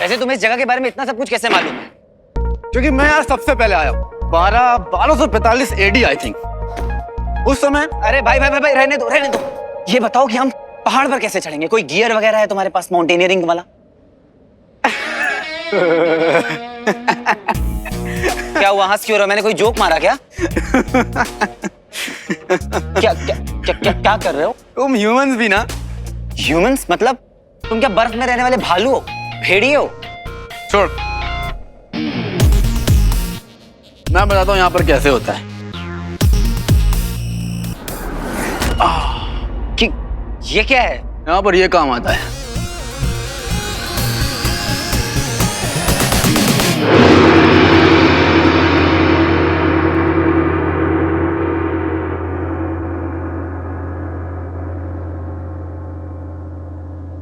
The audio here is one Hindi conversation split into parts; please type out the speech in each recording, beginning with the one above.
वैसे तुम्हें इस जगह के बारे में इतना सब कुछ कैसे मालूम है? क्योंकि मैं यहाँ सबसे पहले आया हूँ। 1245 AD आई थिंक उस समय। अरे भाई भाई भाई भाई, रहने दो। ये बताओ कि हम पहाड़ पर कैसे चढ़ेंगे? कोई गियर वगैरह है तुम्हारे पास, माउंटेनियरिंग वाला? क्या हुआ, हंस क्यों रहे हो? मैंने कोई जोक मारा क्या? क्या क्या क्या क्या क्या कर रहे हो? तुम ह्यूमंस भी ना? ह्यूमंस मतलब? तुम क्या बर्फ में रहने वाले भालू हो, भेड़िए हो? छोड़, मैं बताता हूँ यहाँ पर कैसे होता है। कि ये क्या है? यहाँ पर ये काम आता है।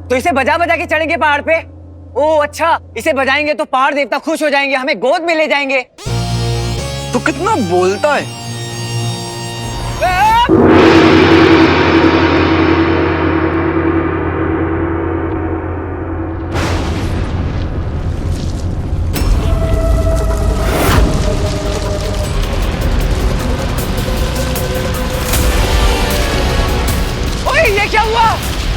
तो इसे बजा बजा के चढ़ेंगे पहाड़ पे? ओह अच्छा, इसे बजाएंगे तो पहाड़ देवता खुश हो जाएंगे, हमें गोद में ले जाएंगे। तू कितना बोलता है। ओए ये क्या हुआ?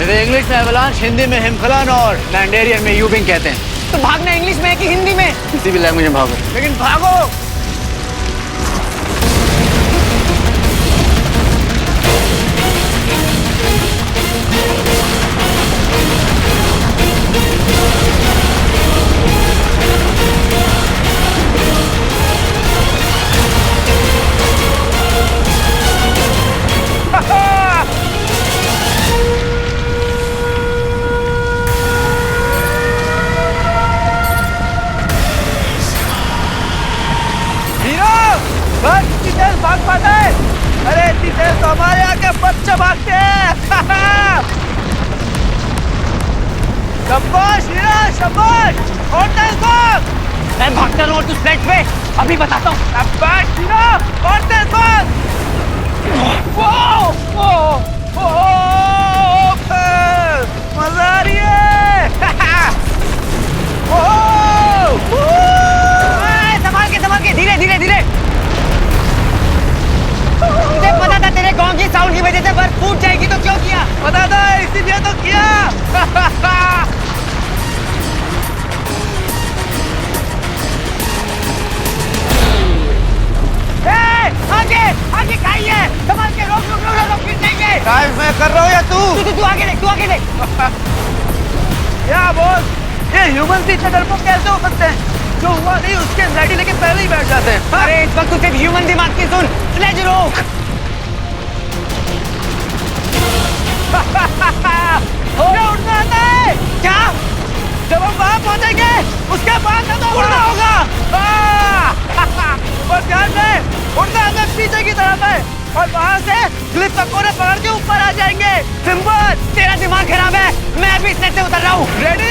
इंग्लिश में एवलांच, हिंदी में हिमखलन और मैंडेरियन में यूबिंग कहते हैं। तो भागना इंग्लिश में है कि हिंदी में? किसी भी लैंग्वेज में भागो, लेकिन भागो। बस इतनी तेज भाग पाते हैं? अरे इतनी तेज तो हमारे यहाँ के बच्चे भागते हैं। शाबाश हीरा, शाबाश। और तेज भाग। मैं भागता रहूं और तू स्लेट पे? अभी बताता हूँ। शाबाश हीरा, और तेज भाग। मजा आ रही है। संभाल के, धीरे धीरे धीरे। मुझे पता था तेरे गांव की साउंड की वजह से बर्फ फूट जाएगी, तो क्यों किया? पता था, इसीलिए तो किया। आगे आगे खाइए, संभाल के, रोक गिर जाएंगे। ड्राइव मैं कर रहा हूँ या तू? तू आगे देख, तू आगे देख। क्या बोल, ये ह्यूमन इतने डरपोक कैसे हो सकते हैं? जो हुआ नहीं उसके एंजाइटी लेके पहले ही बैठ जाते हैं। अरे इस वक्त तू सिर्फ ह्यूमन दिमाग की सुन, स्लेज रोक। उड़ना आता है क्या? जब हम वहां पहुंचेंगे उसके बाद हमें उड़ना होगा। और ध्यान दे, उड़ना हमें पीछे की तरफ है और वहां से क्लिफ का कोने पकड़ के ऊपर आ जाएंगे। सिंबल, तेरा दिमाग खराब है, मैं अभी स्लेज से उतर रहा हूँ। रेडी?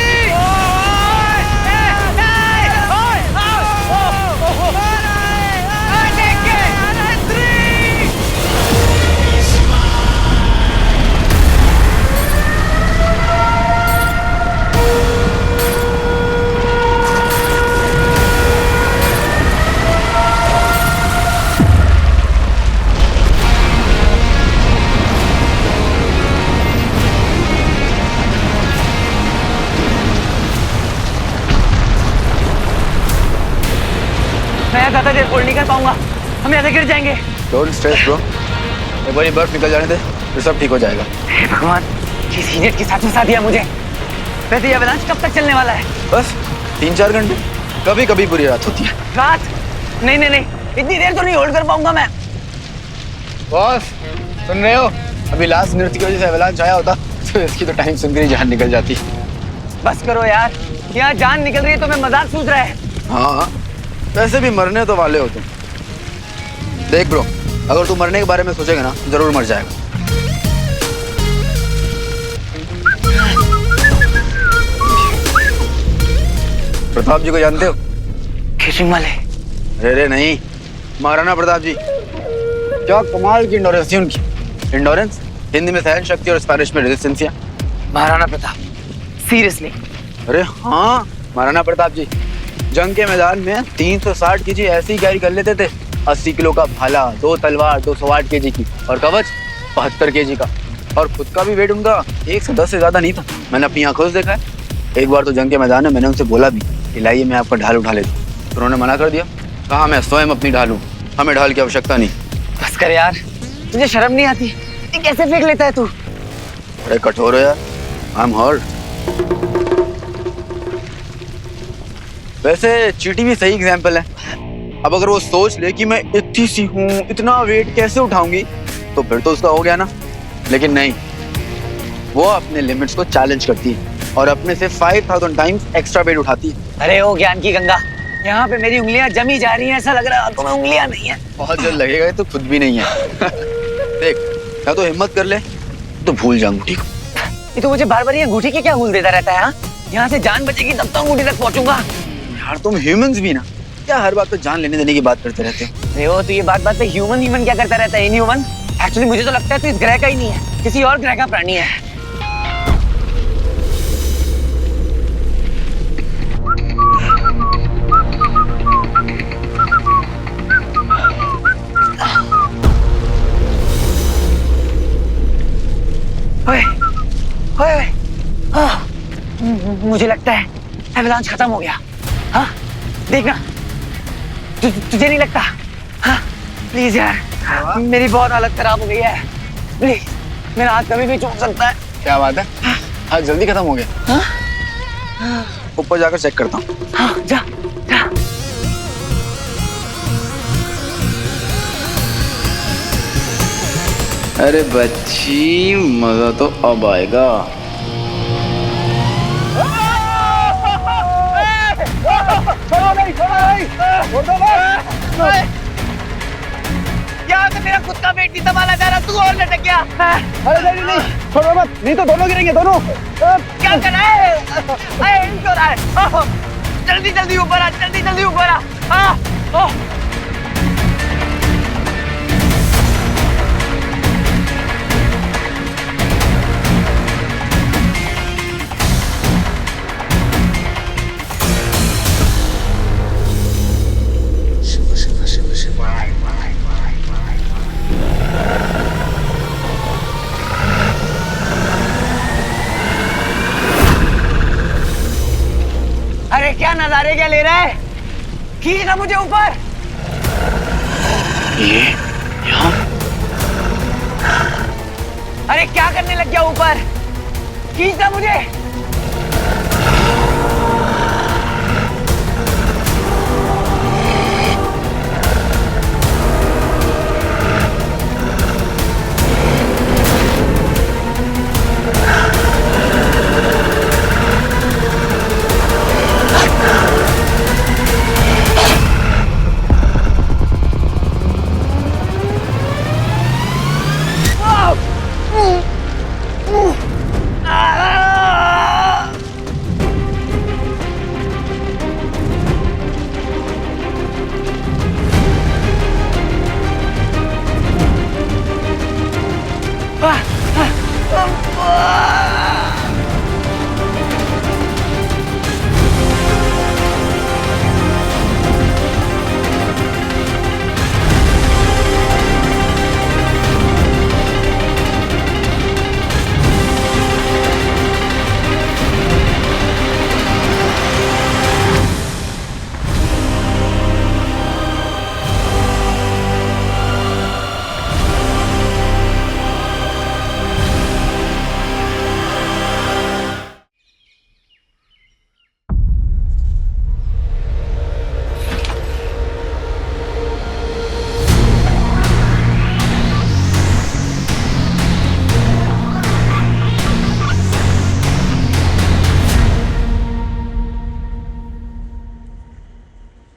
मैं ज्यादा देर होल्ड नहीं कर पाऊंगा, हम ऐसे गिर जाएंगे। डोंट स्ट्रेस ब्रो, एक बार बर्फ निकल जाने दे फिर सब ठीक हो जाएगा। हे भगवान, किस इडियट के साथ फंसा दिया मुझे। वैसे ये अवलांच कब तक चलने वाला है? बस 3-4 घंटे, कभी कभी बुरी रात होती है। रात? नहीं नहीं नहीं, इतनी देर तो नहीं होल्ड कर पाऊंगा मैं। बॉस सुन रहे हो, अभी लास्ट नृत्य की वजह से अवलांच आया होता तो इसकी तो टाइम सुनकर ही जान निकल जाती। बस करो यार, यहाँ जान निकल रही है तो मैं मजाक सूझ रहा है। हाँ, वैसे भी मरने तो वाले हो तुम। देख ब्रो, अगर तू मरने के बारे में सोचेगा ना जरूर मर जाएगा। प्रताप जी को जानते हो? फिशिंग वाले? अरे नहीं, महाराणा प्रताप जी। क्या कमाल की इंडोरेंस थी उनकी। इंडोरेंस हिंदी में सहन शक्ति और स्पेनिश में रेजिस्टेंसिया। महाराणा प्रताप, सीरियसली अरे हाँ, महाराणा प्रताप जी जंग के मैदान में 360 केजी ऐसे ही कैरी कर लेते थे। 80 किलो का भाला, 2 तलवार 208 केजी की, और कवच 72 केजी का। और खुद का भी वेट उनका 110 से ज्यादा नहीं था। मैंने अपनी आंखों से देखा है। एक बार तो जंग के मैदान में मैंने उनसे बोला भी कि लाइए मैं आपका ढाल उठा लेता हूँ, तो उन्होंने मना कर दिया। कहा मैं स्वयं अपनी ढाल हूँ, हमें ढाल की आवश्यकता नहीं। बस कर यार, तुझे शर्म नहीं आती? ये कैसे फेंक लेता है तू? बड़े कठोर हो यार। I am hurt. वैसे चींटी भी सही एग्जाम्पल है। अब अगर वो सोच ले कि मैं इतनी सी हूँ, इतना वेट कैसे उठाऊंगी, तो फिर तो उसका हो गया ना। लेकिन नहीं, वो अपने लिमिट्स को चैलेंज करती है और अपने से 5000 टाइम्स एक्स्ट्रा वेट उठाती है। अरे ओ ज्ञान की गंगा, यहाँ पे मेरी उंगलियां जमी जा रही हैं, ऐसा लग रहा है तुम्हें उंगलियां नहीं है। बहुत जल्द लगेगा, ये तो खुद भी नहीं है। देख, या तो हिम्मत कर ले तो भूल जा अंगूठी को। ये तो मुझे बार बार ये अंगूठी की क्या भूल देता रहता है? यहाँ से जान बचेगी तब तो अंगूठी तक पहुंचूंगा। यार तुम ह्यूमंस भी ना, क्या हर बात पे जान लेने देने की बात करते रहते हो? अरे ओ, तो ये बात पे ह्यूमन क्या करता रहता है? इनह्यूमन। एक्चुअली मुझे तो लगता है तू इस ग्रह का ही नहीं है, किसी और ग्रह का प्राणी है। ओए, ओए, ओए, हाँ, मुझे लगता है एवलांच खत्म हो गया। हाँ, देखना, तुझे नहीं लगता? हाँ, प्लीज यार, मेरी बहुत हालत खराब हो गई है। प्लीज, मेरा हाथ कभी भी चूक सकता है। क्या बात है? आज जल्दी खत्म हो गया। हाँ? ऊपर जाकर चेक करता हूँ। हाँ, जा, जा। अरे बच्ची, मजा तो अब आएगा। यहाँ से मेरा खुद का वेट नहीं संभाला जा रहा, तू और लटक गया। अरे नहीं नहीं, छोड़ो मत, नहीं तो दोनों गिरेंगे दोनों। क्या कर रहा है? अरे नहीं हो रहा है। जल्दी जल्दी ऊपर आ, जल्दी जल्दी ऊपर आ। अरे क्या नजारे क्या ले रहा है? खींच ना मुझे ऊपर। ये यहाँ? अरे क्या करने लग गया ऊपर? खींच ना मुझे।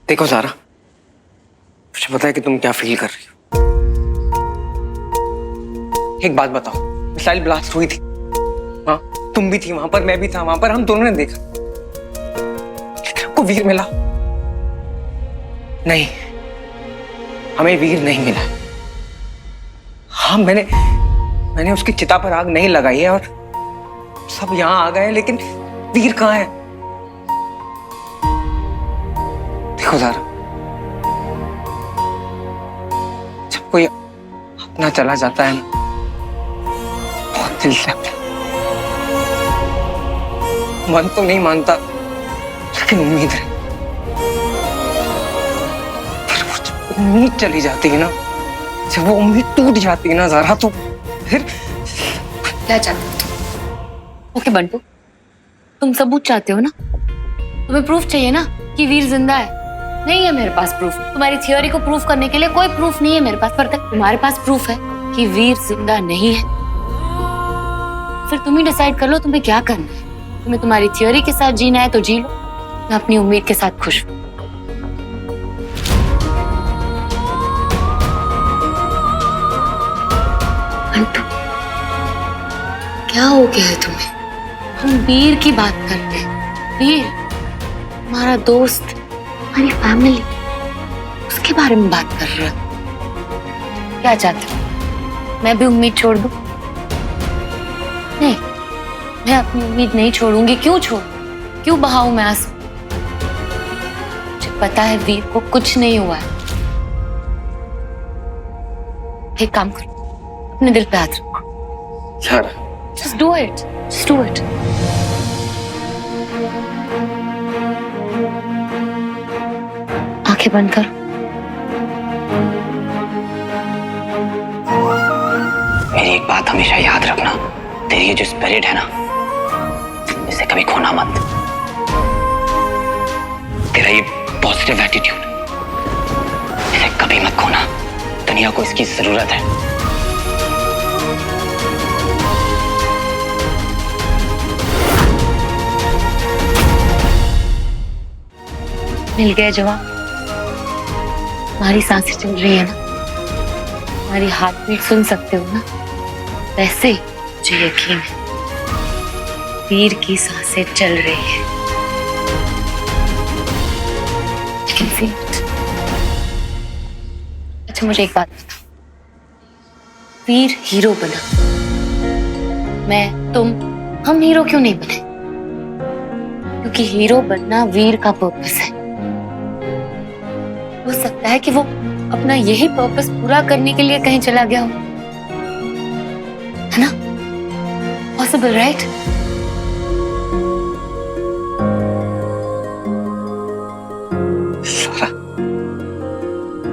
देखो सारा, मुझे पता है कि तुम क्या फील कर रही हो। एक बात बताओ, मिसाइल ब्लास्ट हुई थी, हाँ तुम भी थी वहां पर, मैं भी था वहां पर, हम दोनों ने देखा, लेकिन हमको वीर मिला नहीं। हमें वीर नहीं मिला। हाँ मैंने उसकी चिता पर आग नहीं लगाई है और सब यहाँ आ गए, लेकिन वीर कहाँ है? देखो ज़ारा, जब कोई अपना चला जाता है ना, बहुत दिल से अपना। मन तो नहीं मानता, लेकिन उम्मीद है। फिर वो जब उम्मीद चली जाती है ना, जब वो उम्मीद टूट जाती है ना ज़ारा, तो फिर क्या चाहते हो? ओके बंटू, तुम सबूत चाहते हो ना? तुम्हें प्रूफ चाहिए ना कि वीर जिंदा है? नहीं है मेरे पास प्रूफ। तुम्हारी थियोरी को प्रूफ करने के लिए कोई प्रूफ नहीं है मेरे पास। पर तुम्हारे पास प्रूफ है कि वीर जिंदा नहीं है। फिर तुम ही डिसाइड कर लो तुम्हें क्या करना है। तुम्हें तुम्हारी थियोरी के साथ जीना है तो जी लो, मैं अपनी उम्मीद के साथ खुश हूँ। बंटू, क्या हो गया है तुम्हें? हम वीर की बात करते हैं। वीर हमारा दोस्त, हमारी फैमिली, उसके बारे में बात कर रहे हो। क्या चाहते हो मैं भी उम्मीद छोड़ दूं? नहीं, मैं अपनी उम्मीद नहीं छोड़ूंगी। क्यों छोड़ूं? क्यों बहाऊं मैं आंसू? मुझे पता है वीर को कुछ नहीं हुआ है। एक काम करो, अपने दिल पे हाथ रखो। Zaara, Just do it. Just do it. आंखें बंद करो। मेरी एक बात हमेशा याद रखना, तेरी ये जो स्पिरिट है ना, इसे कभी खोना मत। तेरा ये पॉजिटिव एटीट्यूड, इसे कभी मत खोना। दुनिया को इसकी जरूरत है। मिल गया जवाब। हमारी सांसें चल रही है ना, हमारी हार्ट बीट सुन सकते हो ना? वैसे ही मुझे यकीन है वीर की सांसें चल रही है। Can feel it. अच्छा मुझे एक बात बता, वीर हीरो बना, मैं तुम हम हीरो क्यों नहीं बने? क्योंकि हीरो बनना वीर का पर्पस है। हो सकता है कि वो अपना यही पर्पस पूरा करने के लिए कहीं चला गया हो, है ना? Possible, right? सारा,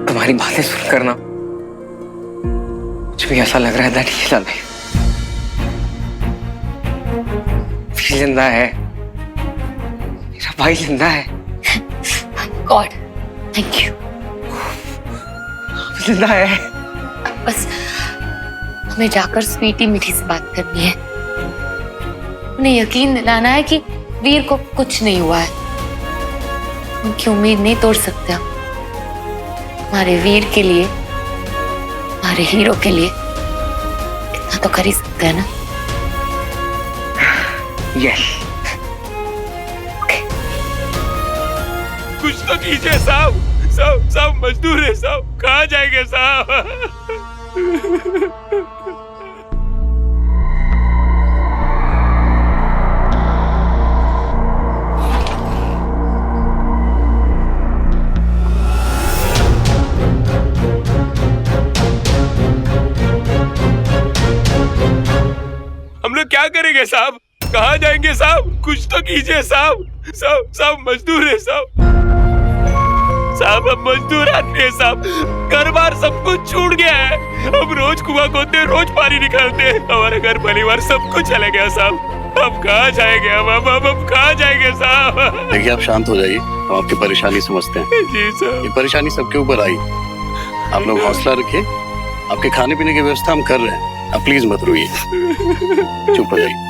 तुम्हारी बातें सुनकर ना मुझे भी ऐसा लग रहा है दैट ये लाइफ जिंदा है, मेरा भाई जिंदा है। God, thank you. जिंदा है। बस हमें जाकर स्वीटी मीठी से बात करनी है, उन्हें यकीन दिलाना है कि वीर को कुछ नहीं हुआ है। उनकी उम्मीद नहीं तोड़ सकते हम। हमारे वीर के लिए, हमारे हीरो के लिए इतना तो कर ही सकते हैं ना? यस। कुछ तो कीजिए साहब, सब मजदूर है साहब, कहाँ जाएंगे साहब? हम लोग क्या करेंगे साहब? कहाँ जाएंगे साहब? कुछ तो कीजिए साहब। सब मजदूर है साहब। साहब हम मजदूर आदमी है साहब, घर बार सब कुछ छूट गया है। हम रोज कुआं खोदते हैं, रोज पानी निकालते हैं, हमारा घर परिवार सब कुछ चला गया साहब। अब कहाँ जाएंगे हम कहाँ जाएंगे साहब? देखिए आप शांत हो जाइए, हम आपकी परेशानी समझते हैं। जी साहब। ये परेशानी सबके ऊपर आई, आप लोग हौसला रखिए, आपके खाने पीने की व्यवस्था हम कर रहे हैं, आप प्लीज मत रोइए, चुप हो जाइए।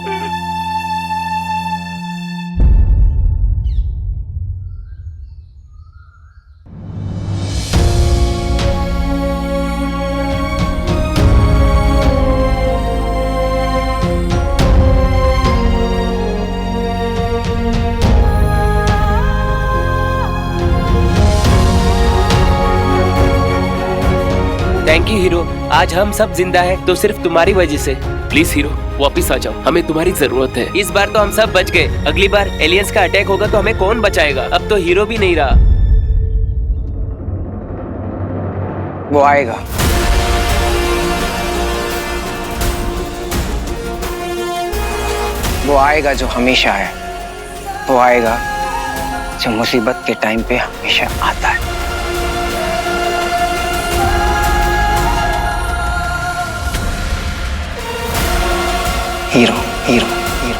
थैंक यू हीरो, आज हम सब जिंदा हैं तो सिर्फ तुम्हारी वजह से। प्लीज हीरो वापस आ जाओ, हमें तुम्हारी जरूरत है। इस बार तो हम सब बच गए, अगली बार एलियंस का अटैक होगा तो हमें कौन बचाएगा? अब तो हीरो भी नहीं रहा। वो आएगा। वो आएगा जो हमेशा है। वो आएगा जो मुसीबत के टाइम पे हमेशा आता है। Hero, hero, hero.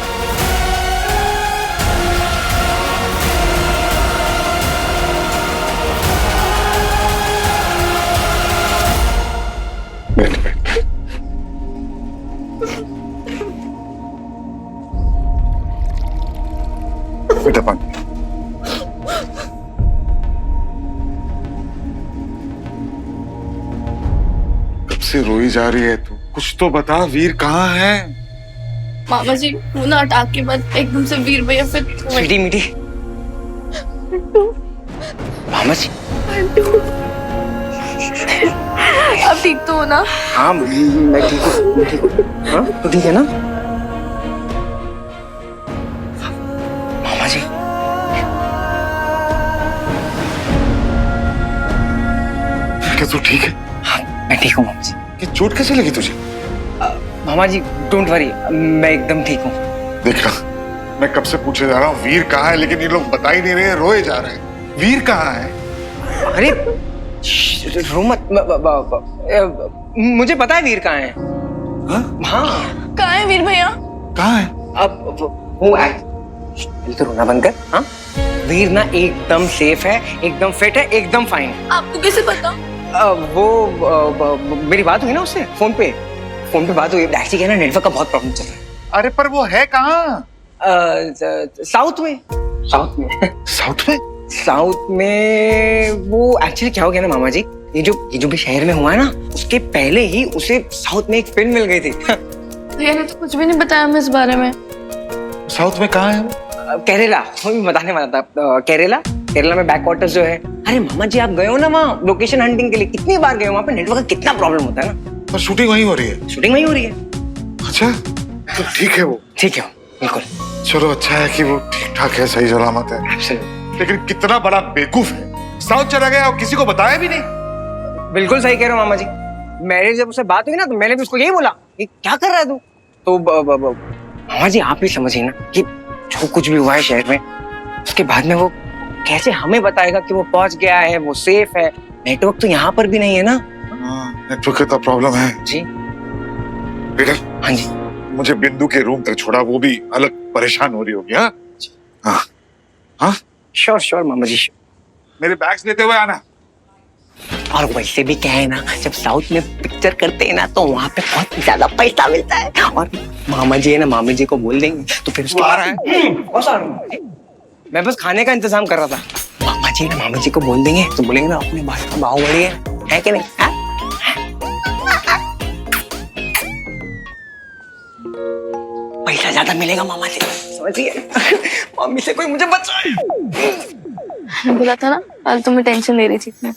बैठ बैठ बेटा पानी। कब से रोई जा रही है तू? कुछ तो बता, वीर कहाँ है? मामा जी वो ना अटैक के बाद एकदम से वीर भैया फिर मीठी मीठी। मामा जी आप ठीक तो हो ना? हाँ मैं ठीक हूँ, मैं ठीक हूँ। हाँ तो ठीक है ना? मामा जी क्या तू ठीक है? हाँ मैं ठीक हूँ मामा जी। ये चोट कैसे लगी तुझे? मामा जी डोंट वरी, मैं एकदम ठीक हूँ। देखना, मैं कब से पूछे जा रहा हूँ वीर कहाँ है, लेकिन ये लोग बता ही नहीं रहे, रोए जा रहे हैं। वीर कहाँ है? अरे रो मत, मुझे पता है वीर कहाँ है। हाँ कहाँ है वीर भैया? कहाँ है? अब वो तो रोना बंद कर। हाँ वीर ना एकदम सेफ है, एकदम फिट है, एकदम फाइन है। आपको कैसे पता? मेरी बात हुई ना उससे फोन पे बात हुई। एक्चुअली क्या है ना, नेटवर्क का बहुत प्रॉब्लम चल रहा है। अरे पर वो है कहाँ? साउथ में। साउथ में? साउथ में वो एक्चुअली क्या हो गया ना मामा जी, ये जो भी शहर में हुआ है ना, उसके पहले ही उसे साउथ में एक फिल्म मिल गई थी। भैया ने तो कुछ भी नहीं बताया हमें इस बारे में। साउथ में कहाँ है वो? केरला, वो भी बताने वाला था। केरला में बैक वाटर्स जो है। अरे मामा जी आप गए हो ना वहाँ लोकेशन हंटिंग के लिए, कितनी बार गए हो? वहाँ पे नेटवर्क का कितना प्रॉब्लम होता है ना। पर शूटिंग वहीं हो रही है? शूटिंग वहीं हो रही है। अच्छा तो ठीक है वो। ठीक है बिल्कुल। चलो अच्छा है कि वो ठीक ठाक है, सही सलामत है। Absolutely. लेकिन कितना बड़ा बेवकूफ है, साउथ चला गया और किसी को बताया भी नहीं। बिल्कुल सही कह रहे हो मामा जी। मेरे जब उससे बात हुई ना तो मैंने भी उसको यही बोला कि क्या कर रहा है तू? तो मामा जी आप भी समझिए ना कि जो कुछ भी हुआ है शहर में, उसके बाद में वो कैसे हमें बताएगा कि वो पहुंच गया है, वो सेफ है। नेटवर्क तो यहाँ पर भी नहीं है ना। नेटवर्क का तो प्रॉब्लम है जी। बेटा हाँ जी मुझे बिंदु के रूम तक छोड़ा, वो भी अलग परेशान हो रही होगी। हाँ हाँ श्योर मामा जी। मेरे बैग्स लेते हुए आना। और वैसे भी क्या है ना, जब साउथ में पिक्चर करते हैं ना तो वहाँ पे बहुत ज्यादा पैसा मिलता है। और मामा जी है ना, मामी जी को बोल देंगे तो फिर उसके आ रहा है। मैं बस खाने का इंतजाम कर रहा था। मामा जी ना मामी जी को बोल देंगे तो बोलेंगे ना अपने भाई का बाहुबली है कि नहीं? हाँ? पैसा ज्यादा मिलेगा मामा जी, समझिए। मम्मी से कोई मुझे बचाए। मैंने बोला था ना, कल तुम्हें टेंशन ले रही थी इतनी।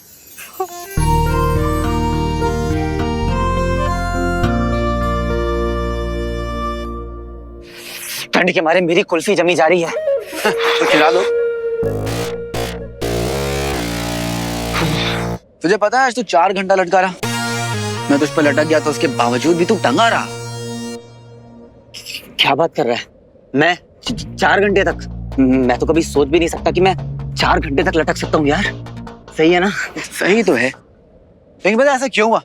ठंड के मारे मेरी कुल्फी जमी जा रही है। तो खिला दो। तुझे पता है आज तू 4 घंटा लटका रहा, मैं तुझ पर लटक गया तो उसके बावजूद भी तू टंगा रहा। क्या बात कर रहा है? मैं 4 घंटे तक? मैं तो कभी सोच भी नहीं सकता कि मैं 4 घंटे तक लटक सकता हूँ यार। सही है ना? सही तो है, लेकिन पता है ऐसा क्यों हुआ?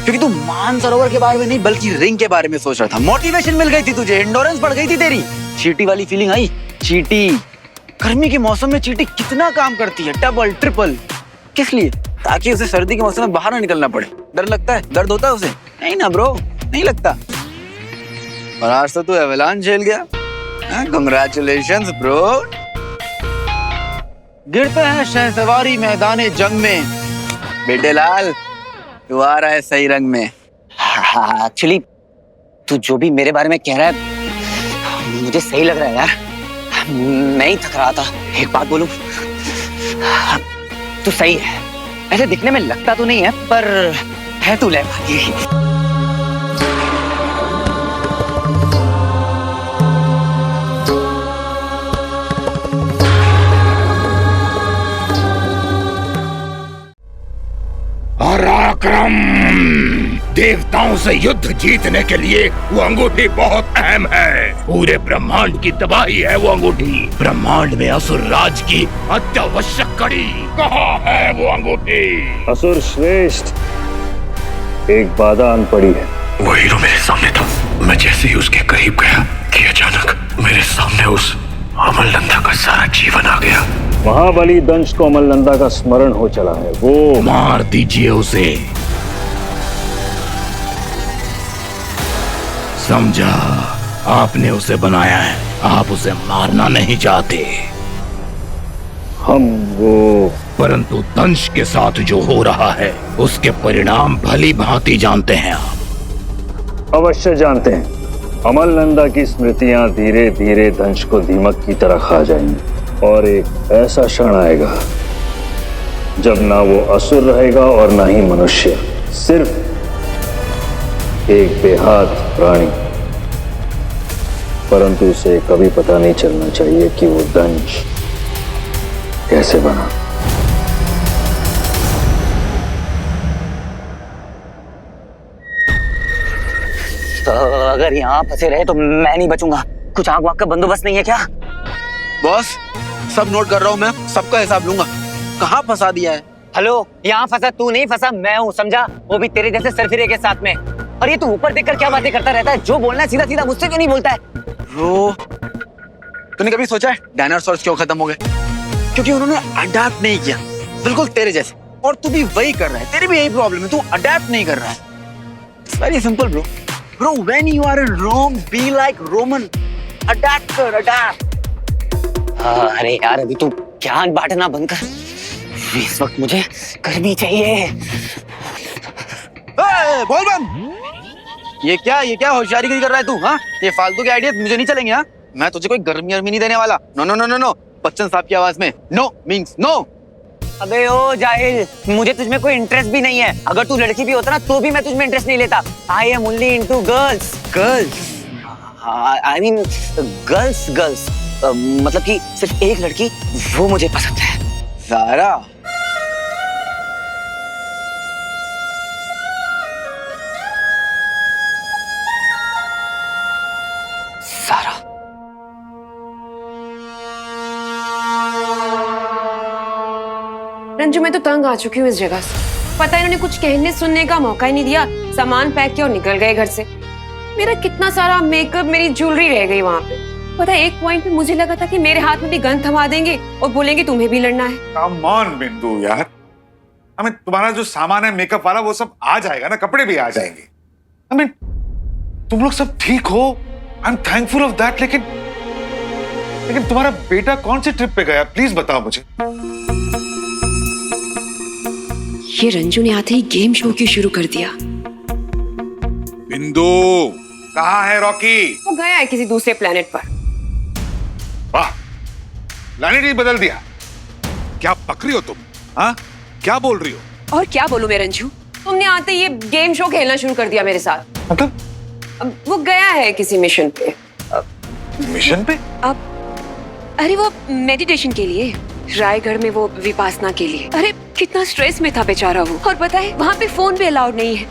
क्योंकि तू मानसरोवर के बारे में नहीं बल्कि रिंग के बारे में सोच रहा था। मोटिवेशन मिल गई थी तुझे, एंडोरेंस बढ़ गई थी तेरी। चींटी वाली फीलिंग आई। चींटी, गर्मी के मौसम में चींटी कितना काम करती है, डबल ट्रिपल। किस लिए? ताकि उसे सर्दी के मौसम में बाहर ना निकलना पड़े। डर लगता है? दर्द होता है उसे? नहीं ना ब्रो, नहीं लगता। और आज तो तू एवलांच झेल गया। Congratulations bro. गिरते हैं शहसवारी मैदाने जंग में, बेटे लाल तू आ रहा है सही रंग में। हाँ एक्चुअली तू जो भी मेरे बारे में कह रहा है मुझे सही लग रहा है यार। मैं ही थक रहा था। एक बात बोलूं, तू सही है। ऐसे दिखने में लगता तो नहीं है पर है तू लय। और विक्रम, देवताओं से युद्ध जीतने के लिए वो अंगूठी बहुत अहम है। पूरे ब्रह्मांड की तबाही है वो अंगूठी। ब्रह्मांड में असुर राज की अत्यावश्यक कड़ी। कहाँ है वो अंगूठी? असुर श्रेष्ठ, एक बाधा आन पड़ी है। वो हीरो मेरे सामने था। मैं जैसे ही उसके करीब गया कि अचानक मेरे सामने उस अमलनंदा का सारा जीवन आ गया। महाबली दंश को अमलनंदा का स्मरण हो चला है। वो मार दीजिए उसे। समझा? आपने उसे बनाया है, आप उसे मारना नहीं चाहते। हम वो, परंतु दंश के साथ जो हो रहा है उसके परिणाम भली भांति जानते हैं आप। अवश्य जानते हैं। अमलनंदा की स्मृतियां धीरे धीरे दंश को दीमक की तरह खा जाएंगी और एक ऐसा क्षण आएगा जब ना वो असुर रहेगा और ना ही मनुष्य, सिर्फ एक बेहाथ प्राणी। परंतु उसे कभी पता नहीं चलना चाहिए कि वो दंश कैसे बना। तो अगर यहाँ फंसे रहे तो मैं नहीं बचूंगा। कुछ आग वाग का बंदोबस्त नहीं है क्या? बॉस, सब नोट कर रहा हूँ मैं, सबका हिसाब लूंगा। कहाँ फंसा दिया है? हेलो, यहाँ फंसा तू नहीं, फंसा मैं हूँ, समझा? वो भी तेरे जैसे सरफिरे के साथ में। और ये तू ऊपर देखकर क्या बातें करता रहता है? जो बोलना है सीधा सीधा मुझसे क्यों नहीं बोलता है? ब्रो, तूने कभी सोचा है डायनासोर्स क्यों खत्म हो गए? क्योंकि उन्होंने अडैप्ट नहीं किया, बिल्कुल तेरे जैसे। और तू भी वही कर रहा है, तेरी भी यही प्रॉब्लम है, तू अडैप्ट नहीं कर रहा है। It's very simple bro. Bro, when you are in Rome, be like Roman. Adapt कर, adapt. अरे यार, अभी तू ज्ञान बांटना बंद कर। इस वक्त मुझे गर्मी चाहिए। बोल बम। ये क्या होशियारी कर रहा है तू? हाँ, ये फालतू के आइडिया मुझे नहीं चलेंगे। हाँ, मैं तुझे कोई गर्मी नहीं देने वाला। No no no no no. Bachchan साहब की आवाज में नो मीन्स नो। अबे ओ जाहिल, मुझे तुझमें कोई इंटरेस्ट भी नहीं है। अगर तू लड़की भी होता ना तो भी मैं तुझमें इंटरेस्ट नहीं लेता। I am only into girls. Girls? I mean girls. मतलब कि सिर्फ एक लड़की, वो मुझे पसंद है। ज़ारा। सारा। रंजू, मैं तो तंग आ चुकी हूँ इस जगह से। पता है, इन्होंने कुछ कहने सुनने का मौका ही नहीं दिया। सामान पैक किया और निकल गए घर से। मेरा कितना सारा मेकअप, मेरी ज्वेलरी रह गई वहाँ पे। पता है, एक पॉइंट पे मुझे लगा था कि मेरे हाथ में भी गन थमा देंगे और बोलेंगे तुम्हें भी लड़ना है। कम ऑन बिंदु यार, हमें तुम्हारा जो सामान है मेकअप वाला वो सब आ जाएगा ना, कपड़े भी आ जाएंगे। I mean, तुम लोग सब ठीक हो, I am thankful of that. लेकिन तुम्हारा बेटा कौन सी ट्रिप पे गया, प्लीज बताओ मुझे। ये रंजू ने आते ही गेम शो की शुरू कर दिया। बिंदु, कहाँ है रॉकी? वो गया है किसी दूसरे प्लेनेट पर। वाह, प्लेनेट ही बदल दिया। क्या पक रही हो तुम? हाँ, क्या बोल रही हो? और क्या बोलूं मैं रंजू, तुमने आते ही ये गेम शो खेलना शुरू कर दिया मेरे साथ। मतलब? वो गया है किसी मिशन पे। मिशन पे? अरे वो मेडिटेशन के लिए, रायगढ़ में वो विपासना के लिए। अरे कितना स्ट्रेस में था बेचारा वो। और पता है, वहाँ पे फोन भी अलाउड नहीं है।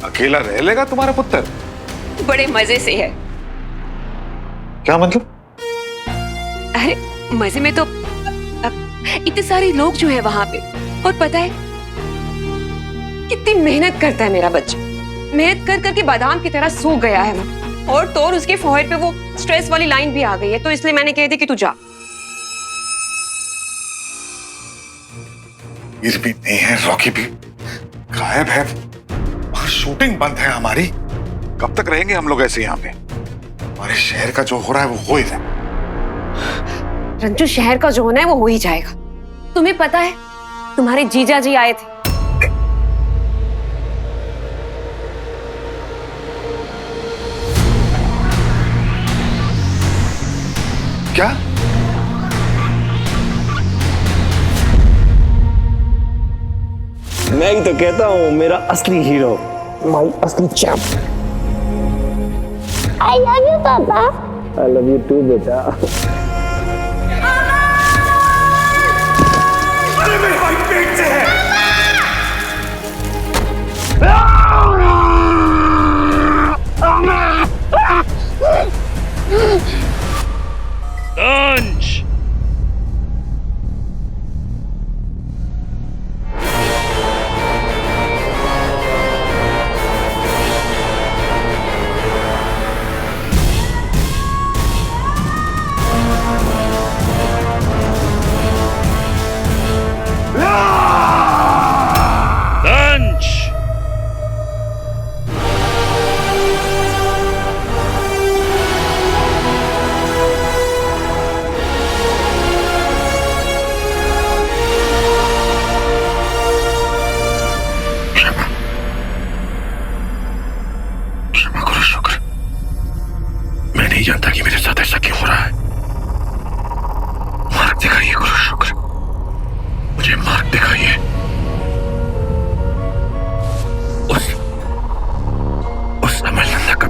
अकेला रह लेगा तुम्हारा पुत्र? बड़े मजे से है। क्या मतलब? अरे मजे में तो इतने सारे लोग जो है वहाँ पे। और पता है कितनी मेहनत करता है मेरा बच्चा। मेहनत कर करके बादाम की तरह सूख गया है वो। और तो उसके फोरहेड पे वो स्ट्रेस वाली लाइन भी आ गई है। तो इसलिए मैंने कह दी कि तू जा। वीर भी नहीं है, रॉकी भी गायब है। वहां शूटिंग बंद है हमारी। कब तक रहेंगे हम लोग ऐसे यहाँ पे? हमारे शहर का जो हो रहा है वो हो ही रहा है। रंजू, शहर का जो होना है वो हो ही जाएगा। तुम्हें पता है, तुम्हारे जीजा जी आए थे। क्या? मैं ही तो कहता हूँ, मेरा असली हीरो, माई असली चैंप। आई लव यू पापा। आई लव यू टू बेटा। अरे मेरे भाई पेट से है।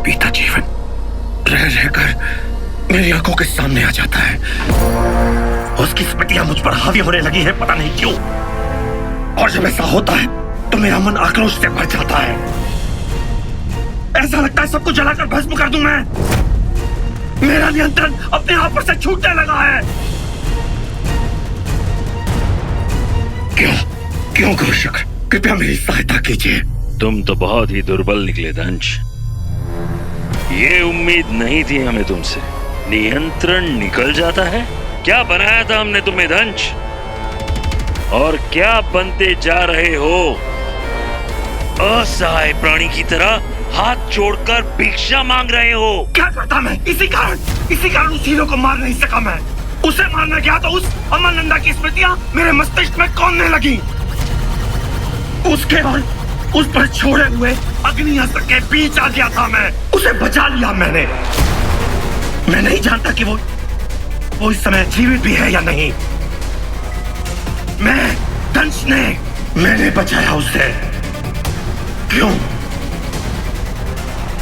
बीता जीवन रह रहकर मेरी आंखों के सामने आ जाता है। उसकी स्मृतियां मुझ पर हावी होने लगी है, पता नहीं क्यों। और जब ऐसा होता है तो मेरा मन आक्रोश से भर जाता है। ऐसा लगता है सबको जलाकर भस्म कर दूं मैं। मेरा नियंत्रण अपने आप पर से छूटने लगा है। क्यों गुरु शुक्र, कृपया मेरी सहायता कीजिए। तुम तो बहुत ही दुर्बल निकले दंश। ये उम्मीद नहीं थी हमें तुमसे। नियंत्रण निकल जाता है? क्या बनाया था हमने तुम्हें दंश? और क्या बनते जा रहे हो? असहाय प्राणी की तरह हाथ जोड़कर भिक्षा मांग रहे हो। क्या करता मैं? इसी कारण उस हीरो को मार नहीं सका मैं। उसे मारना गया तो उस अमरनंदा की स्मृतियां मेरे मस्तिष्क में कौंधने लगी। उसके बाद उस पर छोड़े हुए अग्नि अस्त्र के बीच आ गया था मैं। उसे बचा लिया मैंने। मैं नहीं जानता कि वो इस समय जीवित भी है या नहीं। दंश मैंने बचाया उसे।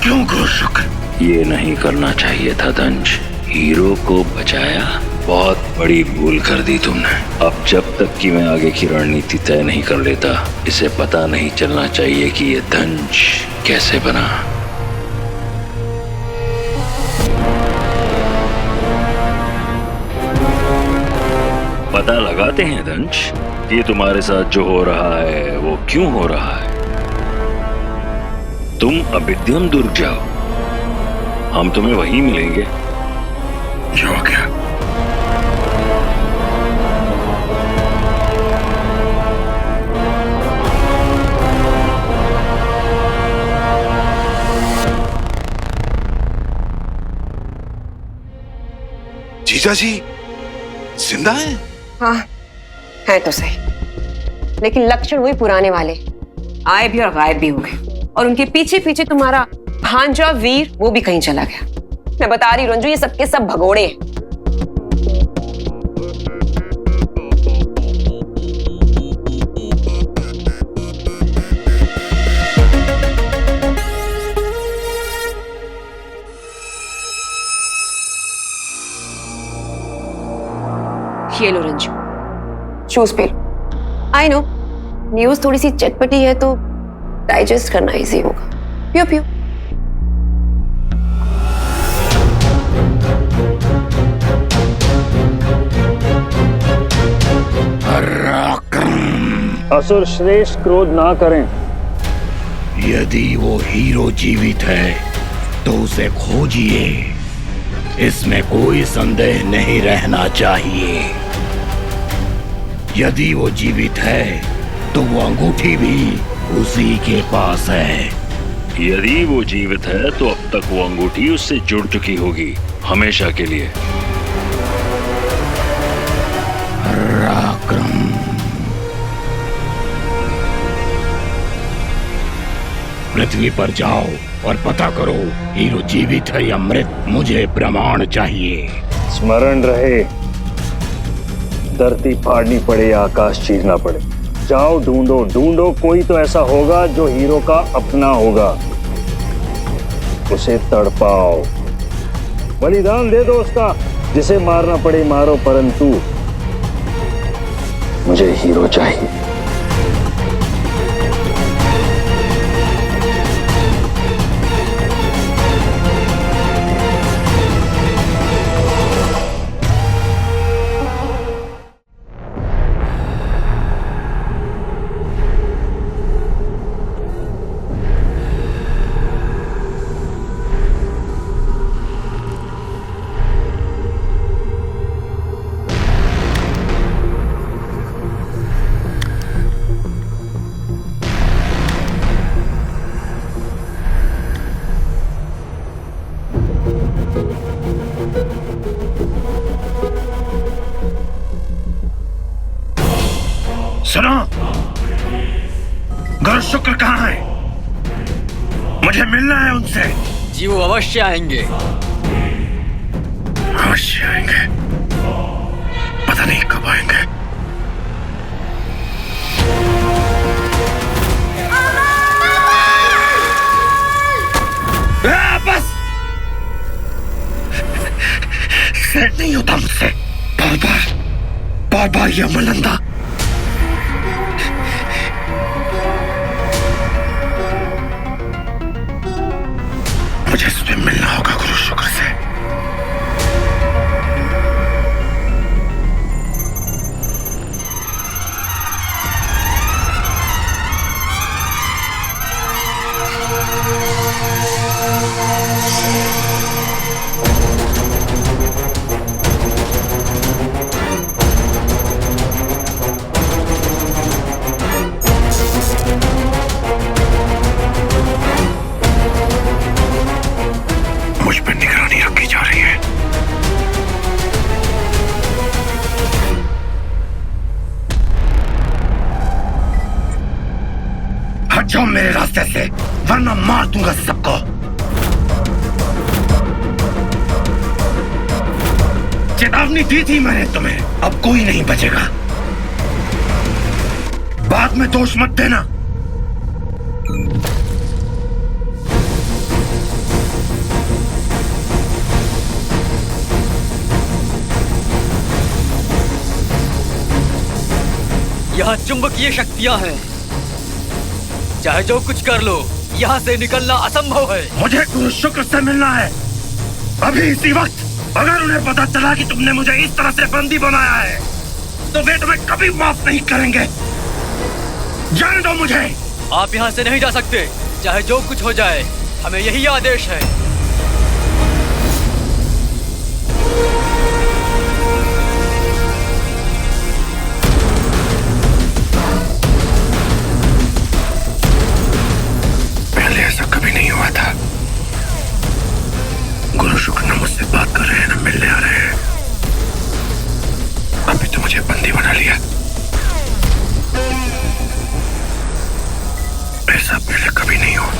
क्यों गुरु शुक्र? ये नहीं करना चाहिए था दंश। हीरो को बचाया, बहुत बड़ी भूल कर दी तुमने। अब जब तक कि मैं आगे की रणनीति तय नहीं कर लेता, इसे पता नहीं चलना चाहिए कि ये दंश कैसे बना। पता लगाते हैं दंश कि तुम्हारे साथ जो हो रहा है वो क्यों हो रहा है। तुम अविद्यम दुर्ग जाओ, हम तुम्हें वहीं मिलेंगे। जो क्या? जीजा जी जिंदा है? हाँ है तो सही, लेकिन लक्षण वही पुराने वाले, आए भी और गायब भी हो गए। और उनके पीछे पीछे तुम्हारा भांजा वीर वो भी कहीं चला गया। मैं बता रही रंजू, ये सबके सब भगोड़े हैं। ये लो रंजू, जूस पी लो। आई नो न्यूज थोड़ी सी चटपटी है तो डाइजेस्ट करना इजी होगा। पियो पियो। असुर श्रेष्ठ क्रोध ना करें। यदि वो हीरो जीवित है तो उसे खोजिए, इसमें कोई संदेह नहीं रहना चाहिए। यदि वो जीवित है तो वो अंगूठी भी उसी के पास है। यदि वो जीवित है तो अब तक वो अंगूठी उससे जुड़ चुकी होगी, हमेशा के लिए। पराक्रम। पृथ्वी पर जाओ और पता करो हीरो जीवित है या मृत। मुझे प्रमाण चाहिए। स्मरण रहे, धरती फाड़नी पड़े या आकाश चीरना पड़े, जाओ ढूंढो ढूंढो, कोई तो ऐसा होगा जो हीरो का अपना होगा। उसे तड़पाओ, बलिदान दे दो उसका। जिसे मारना पड़े मारो, परंतु मुझे हीरो चाहिए। सुनो, गुरु शुक्र कहाँ है? मुझे मिलना है उनसे। जी वो अवश्य आएंगे। अवश्य आएंगे, पता नहीं कब आएंगे। बस टॉलरेट नहीं होता मुझसे। बार बार ये अमरनंदा मुझे इसमें मिलना होगा गुरु शुक्र से। मुझ पर निगरानी रखी जा रही है। हट जाओ मेरे रास्ते से, वरना मार दूंगा सबको। चेतावनी दी थी मैंने तुम्हें, अब कोई नहीं बचेगा। बाद में दोष मत देना। यहाँ चुंबकीय शक्तियाँ हैं, चाहे जो कुछ कर लो, यहाँ से निकलना असंभव है। मुझे गुरु शुक्र से मिलना है अभी इसी वक्त। अगर उन्हें पता चला कि तुमने मुझे इस तरह से बंदी बनाया है तो वे तुम्हें कभी माफ नहीं करेंगे। जाने दो मुझे। आप यहाँ से नहीं जा सकते, चाहे जो कुछ हो जाए, हमें यही आदेश है। पहले ऐसा कभी नहीं हुआ था। गुरु शुक्र न मुझसे बात कर रहे हैं, न मिलने आ रहे हैं। अभी तो मुझे बंदी बना लिया। ऐसा पहले कभी नहीं हुआ।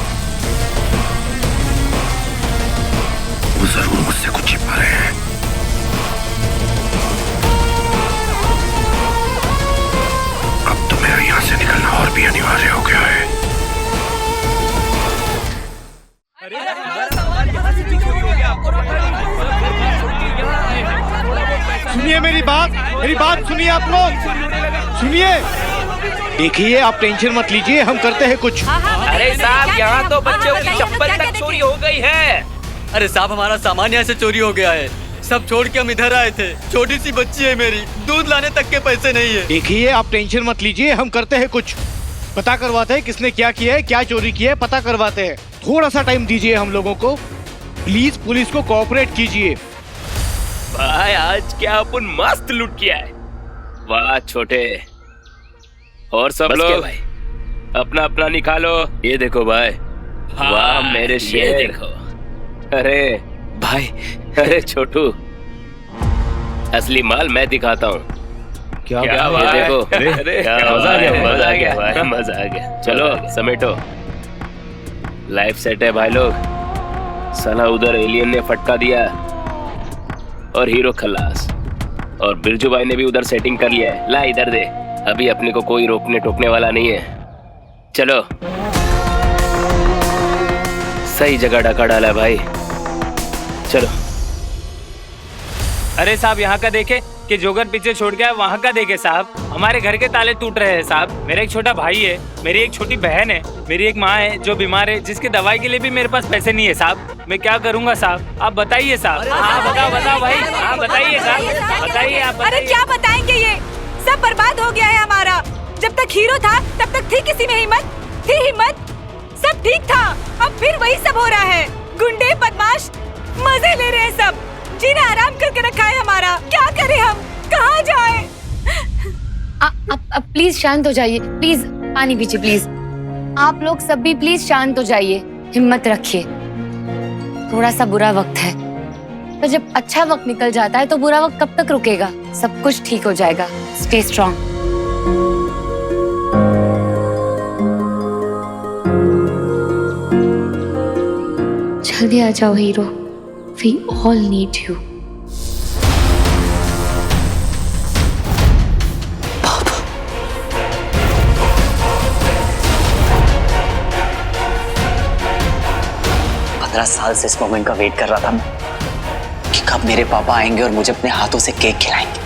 वो जरूर मुझसे कुछ छिपा रहे हैं। अब तो मेरा यहाँ से निकलना और भी अनिवार्य हो गया है। सुनिए मेरी बात सुनिए आप लोग, सुनिए। देखिए आप टेंशन मत लीजिए, हम करते हैं कुछ। अरे साहब यहाँ तो बच्चों की चप्पल तक चोरी हो गई है। अरे साहब हमारा सामान यहाँ से चोरी हो गया है। सब छोड़ के हम इधर आए थे। छोटी सी बच्ची है मेरी, दूध लाने तक के पैसे नहीं है। देखिए आप टेंशन मत लीजिए, हम करते हैं कुछ। पता करवाते हैं किसने क्या किया है, क्या चोरी किया है, पता करवाते हैं। थोड़ा सा टाइम दीजिए हम लोगों को, प्लीज पुलिस को कोऑपरेट कीजिए। भाई आज क्या अपन मस्त लूट किया है। वाह छोटे, और सब लोग भाई अपना अपना निकालो। ये देखो भाई, वाह मेरे शेर देखो। अरे भाई, अरे छोटू, असली माल मैं दिखाता हूँ। क्या ये देखो, अरे मजा आ गया भाई, मजा आ गया। चलो समेटो, लाइफ सेट है भाई लोग। साला उधर एलियन ने फटका दिया और हीरो खलास, और बिरजू भाई ने भी उधर सेटिंग कर लिया है। ला इधर दे, अभी अपने को कोई रोकने टोकने वाला नहीं है। चलो, सही जगह डका डाला भाई, चलो। अरे साहब यहाँ का देखे कि जोगर पीछे छोड़ गया, वहाँ का देखे साहब। हमारे घर के ताले टूट रहे हैं साहब। मेरा एक छोटा भाई है, मेरी एक छोटी बहन है, मेरी एक माँ है जो बीमार है, जिसके दवाई के लिए भी मेरे पास पैसे नहीं है साहब। मैं क्या करूँगा साहब, आप बताइए साहब। हाँ बताओ भाई, हाँ बताइए साहब, बताइए आप। अरे क्या बताएंगे, ये सब बर्बाद हो गया है हमारा। जब तक हीरो था तब तक थी किसी में हिम्मत, सब ठीक था। अब फिर वही सब हो रहा है। गुंडे बदमाश मजे ले रहे हैं सब। जीना आराम करके रखा है हमारा। क्या करें हम, कहाँ जाएं? अब प्लीज शांत हो जाइए, प्लीज पानी पीजिए प्लीज। आप लोग सब भी प्लीज शांत हो जाइए, हिम्मत रखिए। थोड़ा सा बुरा वक्त है, तो जब अच्छा वक्त निकल जाता है तो बुरा वक्त कब तक रुकेगा। सब कुछ ठीक हो जाएगा। Stay strong. जल्दी आ जाओ hero, we all need you. साल से इस मोमेंट का वेट कर रहा था मैं। कि कब मेरे पापा आएंगे और मुझे अपने हाथों से केक खिलाएंगे।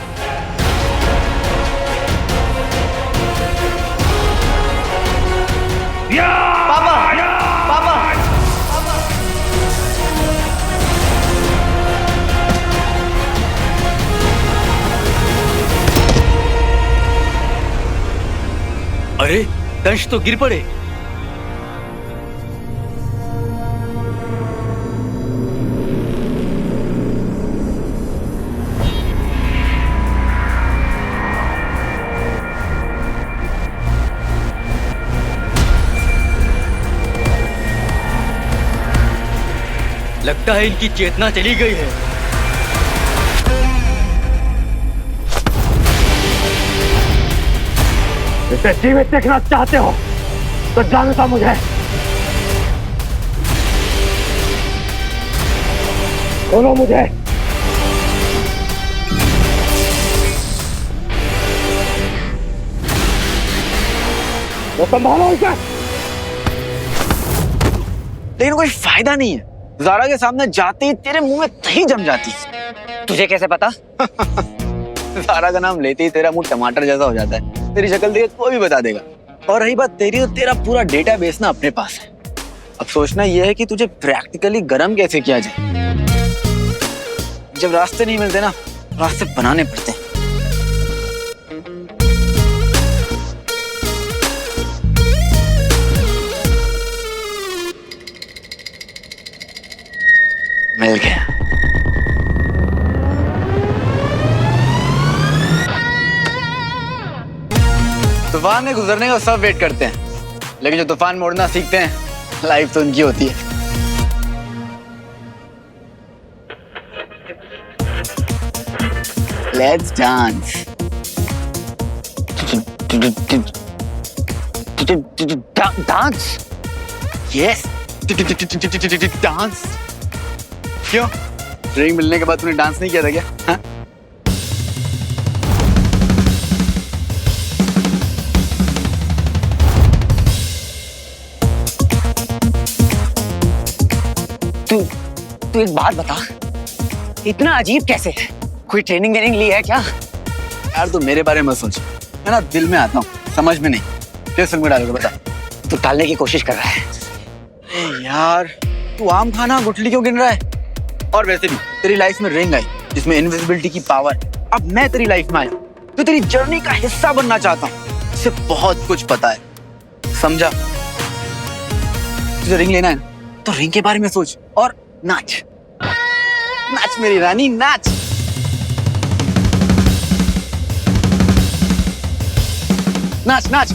पापा, पापा, अरे दंश तो गिर पड़े। लगता है इनकी चेतना चली गई है। इसे जीवित देखना चाहते हो तो जानता मुझे। खोलो मुझे। वो संभालो इसे। लेकिन कोई फायदा नहीं है, ज़ारा के सामने जाते ही तेरे मुंह में दही जम जाती। तुझे कैसे पता? ज़ारा का नाम लेते ही तेरा मुंह टमाटर जैसा हो जाता है। तेरी शक्ल देख कोई भी बता देगा। और रही बात तेरी, तो तेरा पूरा डेटाबेस ना अपने पास है। अब सोचना यह है कि तुझे प्रैक्टिकली गरम कैसे किया जाए। जब रास्ते नहीं मिलते ना, रास्ते बनाने पड़ते हैं। मिल गया। तूफान में गुजरने का सब वेट करते हैं, लेकिन जो तूफान मोड़ना सीखते हैं, लाइफ तो उनकी होती है। Let's dance. Dance? Yes. Dance. क्यों? रिंग मिलने के बाद तूने डांस नहीं किया था क्या? हाँ? तू एक बात बता, इतना अजीब कैसे है? कोई ट्रेनिंग ली है क्या? यार तू मेरे बारे में सोच, मैं ना दिल में आता हूँ, समझ में नहीं। किस फिल्म में डालोगे बता? तू टालने की कोशिश कर रहा है। अरे यार तू आम खाना गुठली क्यों गिन रहा है? और वैसे भी तेरी लाइफ में रिंग आई जिसमें इनविजिबिलिटी की पावर। अब मैं तेरी लाइफ में आया तो तेरी जर्नी का हिस्सा बनना चाहता हूँ। इसे बहुत कुछ पता है, समझा? तुझे रिंग लेना है तो रिंग के बारे में सोच और नाच। नाच मेरी रानी, नाच। नाच नाच।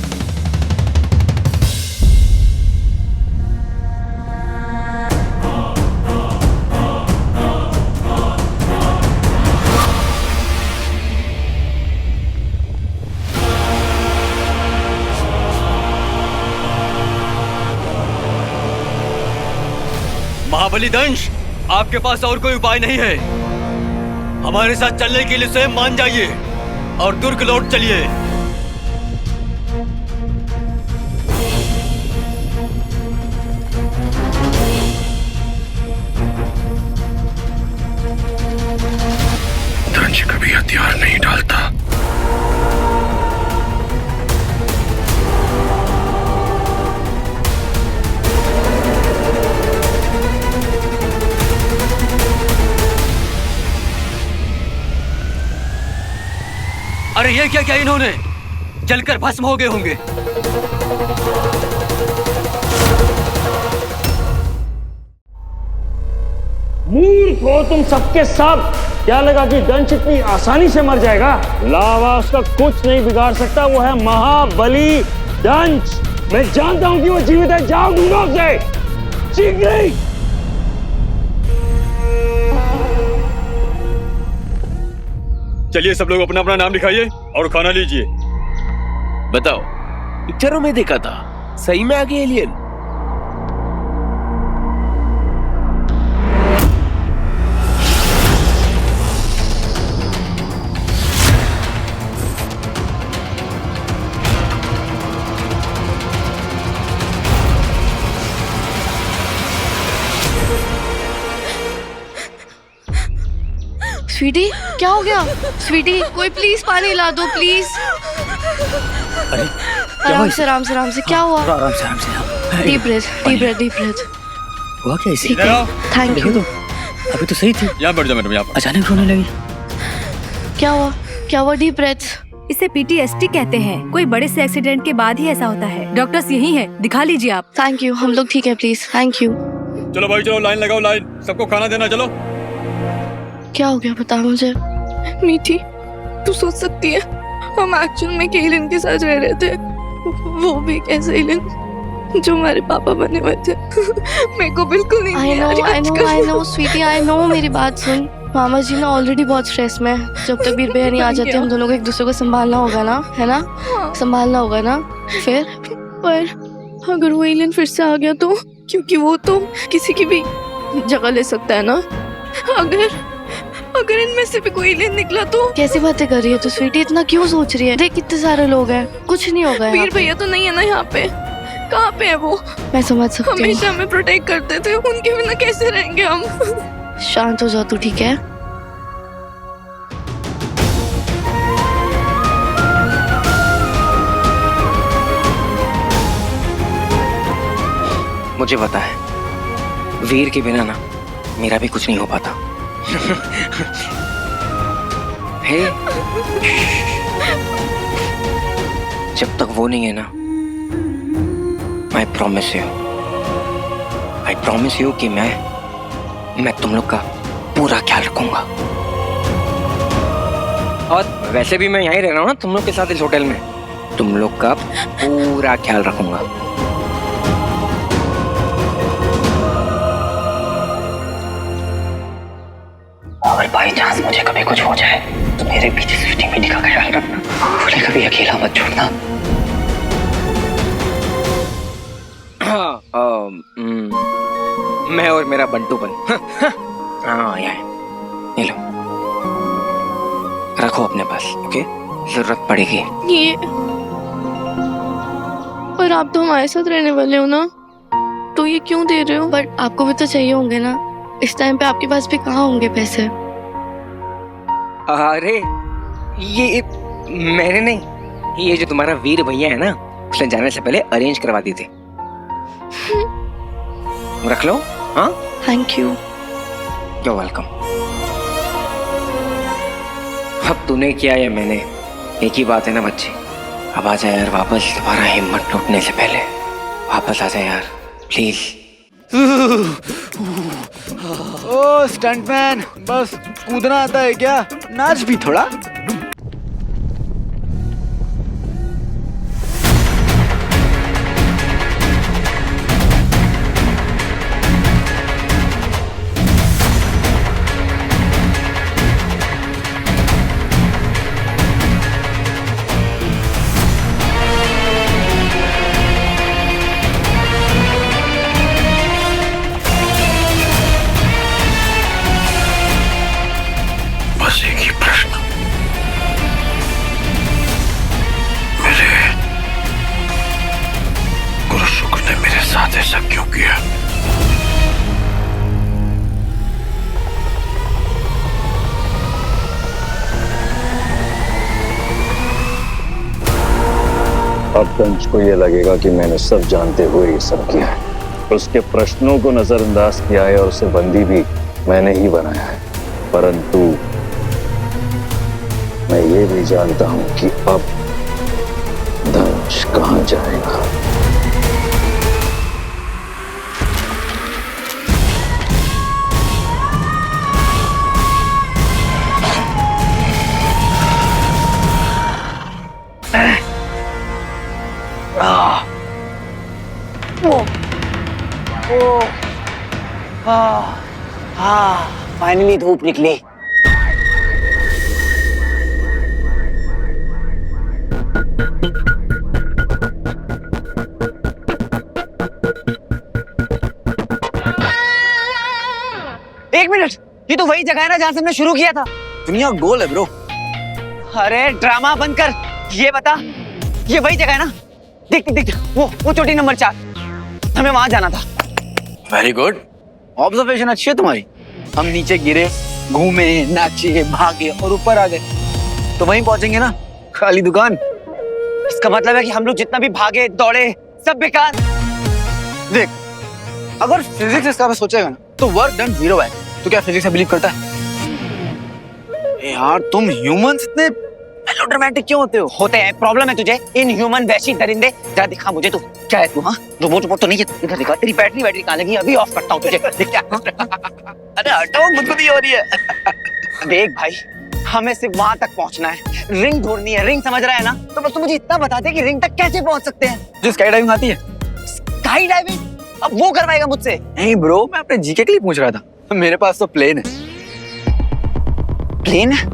महाबली दंश, आपके पास और कोई उपाय नहीं है। हमारे साथ चलने के लिए स्वयं मान जाइए और दुर्ग लौट चलिए। दंश कभी हथियार नहीं डालता। अरे ये क्या क्या इन्होंने जलकर भस्म हो गए होंगे। मूर्ख हो तुम सबके सब। क्या लगा कि दंश इतनी आसानी से मर जाएगा? लावा उसका कुछ नहीं बिगाड़ सकता। वो है महाबली दंश। मैं जानता हूं कि वो जीवित है। जाओ ढूंढो उसे शीघ्र ही। चलिए सब लोग अपना अपना नाम लिखाइए और खाना लीजिए। बताओ, पिक्चरों में देखा था, सही में आ गए एलियन? स्वीटी क्या हो गया? स्वीटी कोई प्लीज पानी ला दो प्लीज। आराम से आराम से आराम से। क्या हुआ? आराम से deep breath deep breath deep breath. हुआ क्या इसे? Thank you. अभी तो सही थी। यहाँ बैठ जाओ मैडम, यहाँ अचानक रोने लगी। क्या हुआ? क्या हुआ? Deep breath. इसे PTSD कहते हैं। कोई बड़े से एक्सीडेंट के बाद ही ऐसा होता है। डॉक्टर्स यही हैं, दिखा लीजिए आप। थैंक यू, हम लोग ठीक है प्लीज। Thank you. चलो भाई चलो, लाइन लगाओ लाइन, सबको खाना देना। चलो क्या हो गया बता मुझे। मीठी, तू सोच सकती है हम एक्चुअल में केलिन के साथ रह रहे थे, वो भी एक ऐसा एलियन जो हमारे पापा बने हुए थे। मेरे को बिल्कुल नहीं I know Sweety, I know। मेरी बात सुन, मामा जी ना ऑलरेडी बहुत स्ट्रेस में है। जब तक वीर भैया नहीं आ जाते हम दोनों को एक दूसरे को संभालना होगा ना, है ना? संभालना होगा ना। फिर पर अगर वो एलियन फिर से आ गया तो, क्योंकि वो तो किसी की भी जगह ले सकता है ना। अगर इनमें से भी कोई एलियन निकला तो। कैसी बातें कर रही है तू स्वीटी? इतना क्यों सोच रही है? देख कितने सारे लोग हैं, कुछ नहीं होगा। वीर भैया तो नहीं है ना यहाँ पे, कहाँ पे है वो? मैं समझ सकती हूँ। हमेशा हमें प्रोटेक्ट करते थे, उनके बिना कैसे रहेंगे हम? शांत हो जा तू, ठीक है? मुझे पता है वीर के बिना ना मेरा भी कुछ नहीं हो पाता। हे, जब तक वो नहीं है ना, I promise you कि मैं तुम लोग का पूरा ख्याल रखूंगा। और वैसे भी मैं यहीं रह रहा हूँ ना तुम लोग के साथ इस होटल में, तुम लोग का पूरा ख्याल रखूंगा। अगर बाई चांस मुझे कभी कुछ हो जाए तो मेरे पीछे स्वीटी मीठी का ख्याल रखना, उन्हें कभी अकेला मत छोड़ना। मैं और मेरा बंटूपन। हाँ ये लो, रखो अपने पास, ओके? जरूरत पड़ेगी। ये पर आप तो हमारे साथ रहने वाले हो ना, तो ये क्यों दे रहे हो? बट आपको भी तो चाहिए होंगे ना, इस टाइम पे आपके पास भी कहाँ होंगे पैसे? अरे ये मैंने नहीं, ये जो तुम्हारा वीर भैया है ना, उसने जाने से पहले अरेंज करवा दी थी। रख लो। हाँ, थैंक यू। You're welcome। अब तूने किया या मैंने, एक ही बात है ना बच्चे। अब आ जा यार वापस, तुम्हारा हिम्मत टूटने से पहले वापस आ जा यार प्लीज। ओ स्टंटमैन, बस कूदना आता है क्या? नाच भी थोड़ा। बस एक ही प्रश्न, मेरे गुरु शुक्र ने मेरे साथ ऐसा क्यों किया? अब दंश को ये लगेगा कि मैंने सब जानते हुए ये सब किया है। उसके प्रश्नों को नजरअंदाज किया है और उसे बंदी भी मैंने ही बनाया है। परंतु मैं ये भी जानता हूं कि अब दंश कहां जाएगा। फाइनली धूप निकली। एक मिनट, ये तो वही जगह है ना जहां से हमने शुरू किया था। दुनिया गोल है ब्रो। अरे ड्रामा बंद कर, ये बता, ये वही जगह है ना? देख देख देख, वो चोटी नंबर 4, हमें वहां जाना था। वेरी गुड, ऑब्जर्वेशन अच्छी है तुम्हारी। हम नीचे गिरे, घूमे, नाचे, भागे और ऊपर आ गए तो वहीं पहुंचेंगे ना, खाली दुकान। इसका मतलब है कि हम लोग जितना भी भागे दौड़े सब बेकार। देख, अगर फिजिक्स इसका में सोचेगा ना तो वर्क डन 0 है। तू क्या फिजिक्स में बिलीव करता है? यार तुम ह्यूमंस इतने मेलोड्रामेटिक क्यों होते हो? होते हैं, प्रॉब्लम है तुझे इन ह्यूमन वैसी दरिंदे। जरा दिखा मुझे तू क्या है तू? हाँ रोबोट तो नहीं है, इधर दिखा। तेरी बैटरी कहाँ लगी? अभी ऑफ करता हूँ तुझे। दिख क्या? अरे हटो, मुझको भी हो रही है। देख भाई, हमें सिर्फ वहां तक पहुंचना है, रिंग ढूंढनी है। रिंग समझ रहा है ना? तो बस तू मुझे इतना बता दे कि रिंग तक कैसे पहुंच सकते हैं। जो स्काई डाइविंग आती है। Sky diving? अब वो करवाएगा मुझसे? नहीं ब्रो, मैं अपने जीके के लिए पूछ रहा था। मेरे पास तो प्लेन है। प्लेन है?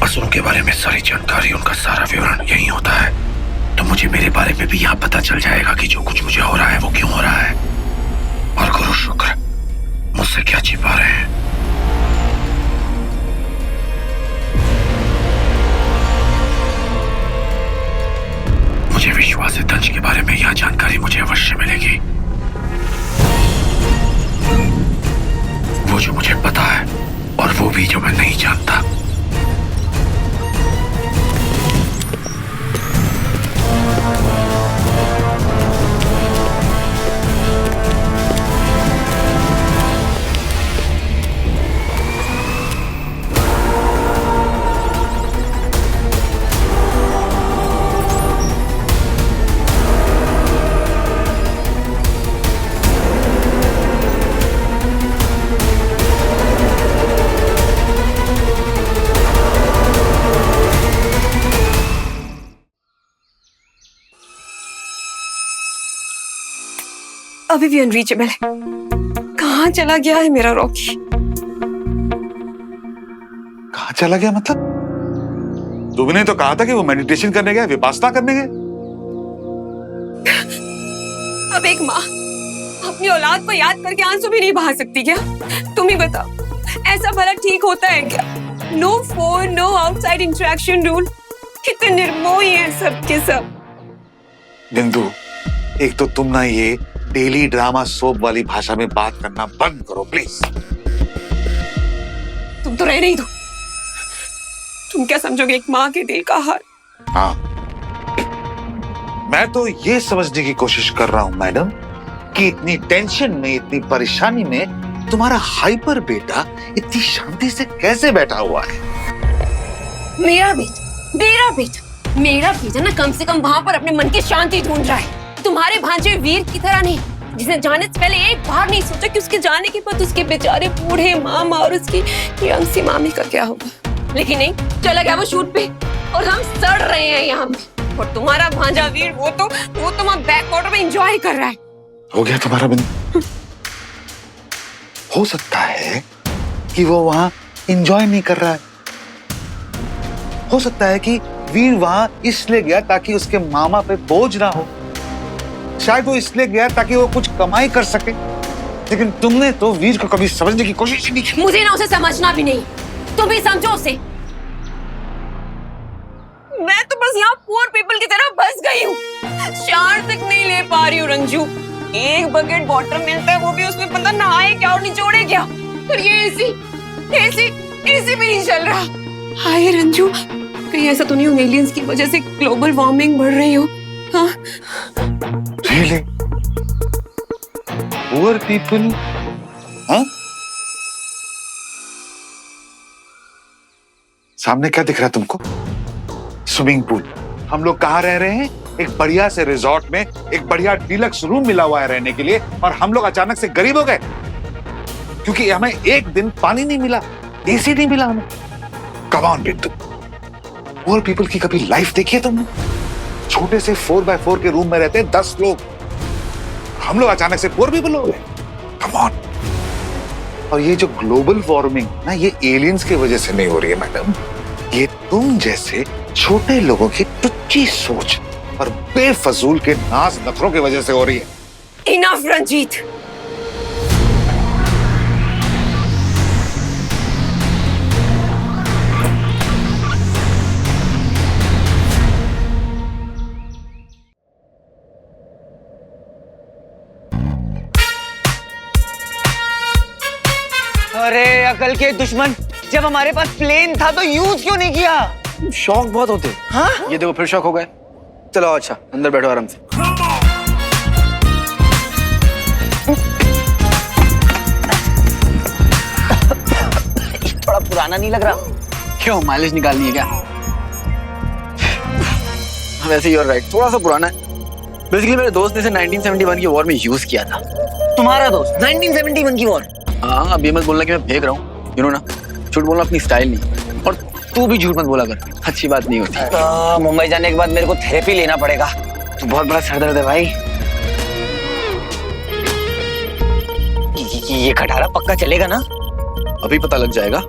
असुरों के बारे में सारी जानकारी, उनका सारा विवरण यही होता है, तो मुझे मेरे बारे में भी यहाँ पता चल जाएगा कि जो कुछ मुझे हो रहा है वो क्यों हो रहा है और गुरु शुक्र मुझसे क्या छिपा रहे हैं। मुझे विश्वास है दंश के बारे में यह जानकारी मुझे अवश्य मिलेगी। वो जो मुझे पता है और वो भी जो मैं नहीं जानता। अभी भी अनरीचेबल है। कहाँ चला गया है मेरा रॉकी? कहाँ चला गया मतलब? तुमने तो कहा था कि वो मेडिटेशन करने गया, विपासना करने गया। अब एक माँ अपनी औलाद को याद करके आंसू भी नहीं बहा सकती क्या? तुम ही बताओ, ऐसा भला ठीक होता है क्या? No phone, no outside interaction rule. कितने निर्मोही हैं सब के सब। बिंदु, एक तो तुम ना ये डेली ड्रामा सोप वाली भाषा में बात करना बंद करो प्लीज। तुम तो रहने ही दो। तुम क्या समझोगे एक माँ के दिल का हाल? हाँ, मैं तो ये समझने की कोशिश कर रहा हूँ मैडम कि इतनी टेंशन में, इतनी परेशानी में तुम्हारा हाइपर बेटा इतनी शांति से कैसे बैठा हुआ है। मेरा बेटा ना कम से कम वहाँ पर अपने मन की शांति ढूंढ रहा है। तुम्हारे भांजे वीर की तरह नहीं, जिसने जाने से पहले एक बार नहीं सोचा कि उसके जाने के बाद उसके बेचारे बूढ़े मामा और उसकी यंग सी मामी का क्या होगा। लेकिन नहीं, चला गया वो शूट पे और हम सड़ रहे हैं यहाँ पे। और तुम्हारा भांजा वीर वो तो वहाँ बैक वाटर में एंजॉय कर रहा है। हो गया तुम्हारा बिंदु। हो सकता है कि वो वहां एंजॉय नहीं कर रहा है। हो सकता है कि वीर वहां इसलिए गया ताकि उसके मामा पे बोझ ना हो। शायद वो इसलिए गया ताकि वो कुछ कमाई कर सके। लेकिन तुमने तो वीर को कभी समझने की कोशिश ही नहीं की। मुझे ना उसे समझना भी नहीं, तुम भी समझो उसे। मैं तो बस यहाँ पुअर पीपल की तरह बस गई हूँ। शार तक नहीं ले पा रही हूँ रंजू। एक बकेट वाटर मिलता है, वो भी उसमें बंदा नहाए क्या और निचोड़े क्या। और ये एसी भी नहीं चल रहा। हाय रंजू, कहीं ऐसा तो नहीं हो एलियंस की वजह से ग्लोबल वार्मिंग बढ़ रही हो? हाँ? Really? Poor people? हाँ? सामने क्या दिख रहा है तुमको? Swimming pool. हम लोग कहाँ रह रहे हैं? एक बढ़िया से रिजॉर्ट में एक बढ़िया डीलक्स रूम मिला हुआ है रहने के लिए, और हम लोग अचानक से गरीब हो गए क्योंकि हमें एक दिन पानी नहीं मिला, एसी नहीं मिला हमें। Come on Bittu, poor people की कभी लाइफ देखी है तुमने? छोटे से 4x4 के रूम में रहते 10 लोग, हम लोग अचानक से पुअर पीपल हो गए। Come on. और ये जो ग्लोबल वार्मिंग ना, ये एलियंस की वजह से नहीं हो रही है मैडम, ये तुम जैसे छोटे लोगों की टुच्ची सोच और बेफजूल के नाज नखरों की वजह से हो रही है। इनफ रंजीत। अरे अकल के दुश्मन, जब हमारे पास प्लेन था तो यूज क्यों नहीं किया? शौक बहुत होते। हाँ? ये देखो फिर शौक हो गए। चलो अच्छा अंदर बैठो आराम से। थोड़ा पुराना नहीं लग रहा? क्यों माइलेज निकालनी है क्या? वैसे you're right, थोड़ा सा पुराना है। बेसिकली मेरे दोस्त ने इसे 1971 की वॉर में यूज किया था। तुम्हारा दोस्त 1971 की वॉर? हाँ, अभी मत बोलना कि मैं फेंक रहा हूँ, यू नो ना। झूठ बोलना अपनी स्टाइल नहीं, और तू भी झूठ मत बोला कर, अच्छी बात नहीं होती। मुंबई जाने के बाद मेरे को थेरेपी लेना पड़ेगा। तो बहुत बड़ा सरदर्द है भाई। ये खटारा पक्का चलेगा ना? अभी पता लग जाएगा।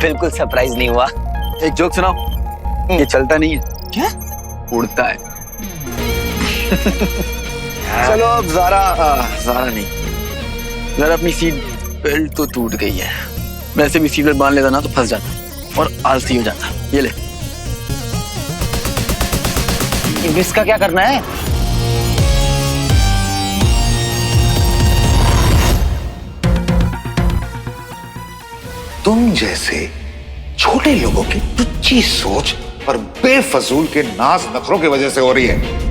बिल्कुल सरप्राइज नहीं हुआ। एक जोक सुनाओ। ये चलता नहीं है, क्या उड़ता है। चलो अब ज़ारा नहीं, ज़रा अपनी सीट बेल्ट तो टूट गई है। वैसे भी सीट बेल्ट बांध लेता ना तो फंस जाता और आलसी हो जाता। ये ले। इसका क्या करना है? तुम जैसे छोटे लोगों की टुच्ची सोच और बेफजूल के नाज नखरों की वजह से हो रही है।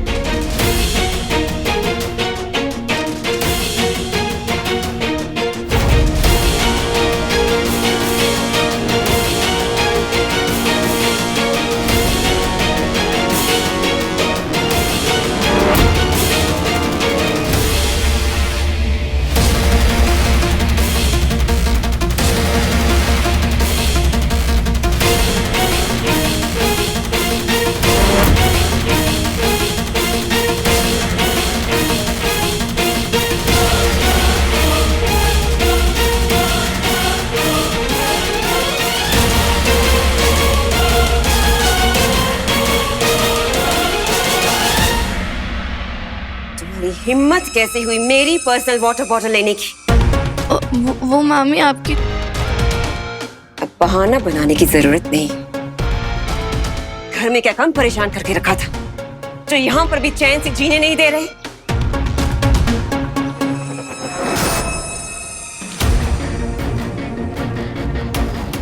हिम्मत कैसे हुई मेरी पर्सनल वाटर बॉटल लेने की? वो मामी आपकी। अब बहाना बनाने की जरूरत नहीं। घर में क्या काम परेशान करके रखा था जो यहाँ पर भी चैन से जीने नहीं दे रहे?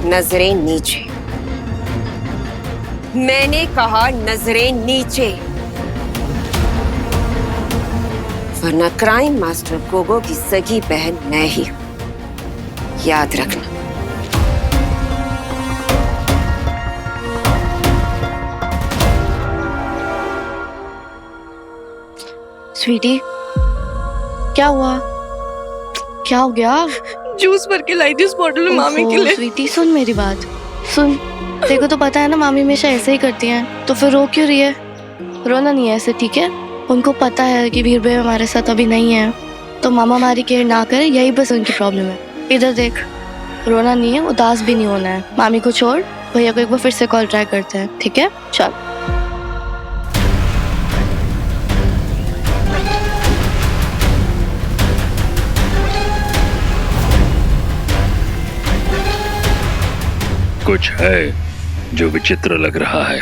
नजरें नीचे। मैंने कहा नजरें नीचे, वरना क्राइम मास्टर गोगो की सगी बहन मैं ही हूं, याद रखना। स्वीटी, क्या हुआ? क्या हो गया? जूस भर के लाई थी उस बॉटल में मामी के लिए। स्वीटी सुन मेरी बात, सुन। देखो तो पता है ना मामी हमेशा ऐसे ही करती हैं, तो फिर रो क्यों रही है? रोना नहीं है ऐसे, ठीक है? उनको पता है कि वीर भाई हमारे साथ अभी नहीं है, तो मामा हमारी केयर ना करे, यही बस उनकी प्रॉब्लम है। इधर देख, रोना नहीं है, उदास भी नहीं होना है। मामी को छोड़, भैया को एक बार फिर से कॉल ट्राई करते हैं, ठीक है? चल। कुछ है जो विचित्र लग रहा है।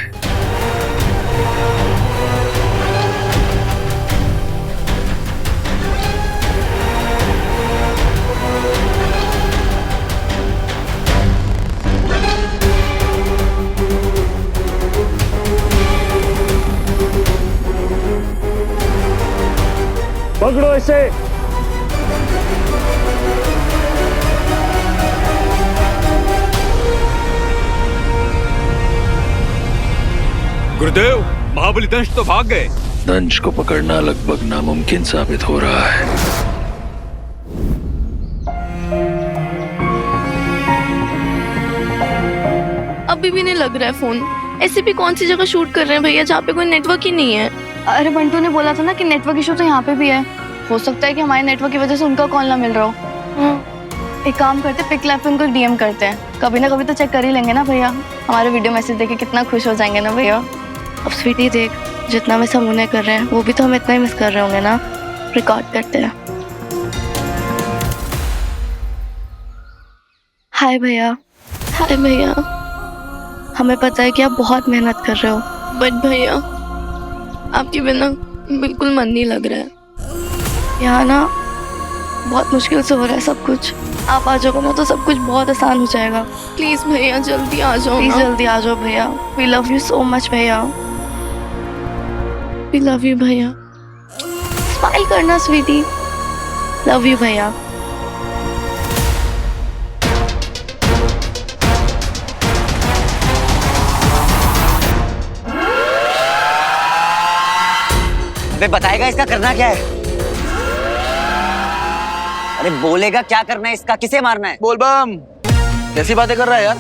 पकड़ो इसे। गुरुदेव, महाबली दंश तो भाग गए। दंश को पकड़ना लगभग नामुमकिन साबित हो रहा है। अभी भी नहीं लग रहा है फोन। ऐसे भी कौन सी जगह शूट कर रहे हैं भैया जहाँ पे कोई नेटवर्क ही नहीं है? अरे बंटू ने बोला था ना कि नेटवर्क इशू तो यहाँ पे भी है। हो सकता है कि हमारे नेटवर्क की वजह से उनका कॉल ना मिल रहा हो। एक काम करते, पिक लाइफ पे उनको डीएम करते हैं, कभी ना कभी तो चेक कर ही लेंगे ना भैया। हमारे वीडियो मैसेज देख के कितना खुश हो जाएंगे ना भैया। अब स्वीटी देख, जितना मिस हम उन्हें कर रहे हैं वो भी तो हम इतना ही मिस कर रहे होंगे ना। रिकॉर्ड करते हैं। हाय भैया। हाय भैया। हमें पता है कि आप बहुत मेहनत कर रहे हो, बट भैया आपके बिना बिल्कुल मन नहीं लग रहा है। यहाँ ना बहुत मुश्किल से हो रहा है सब कुछ। आप आ जाओगे ना तो सब कुछ बहुत आसान हो जाएगा। प्लीज भैया जल्दी आ जाओ। प्लीज जल्दी आ जाओ भैया। We love you so much भैया। वी लव यू भैया। स्माइल करना स्वीटी। लव यू भैया। अबे बताएगा इसका करना क्या है? अरे बोलेगा क्या करना है इसका, किसे मारना है? बोल बम, कैसी बातें कर रहा है यार?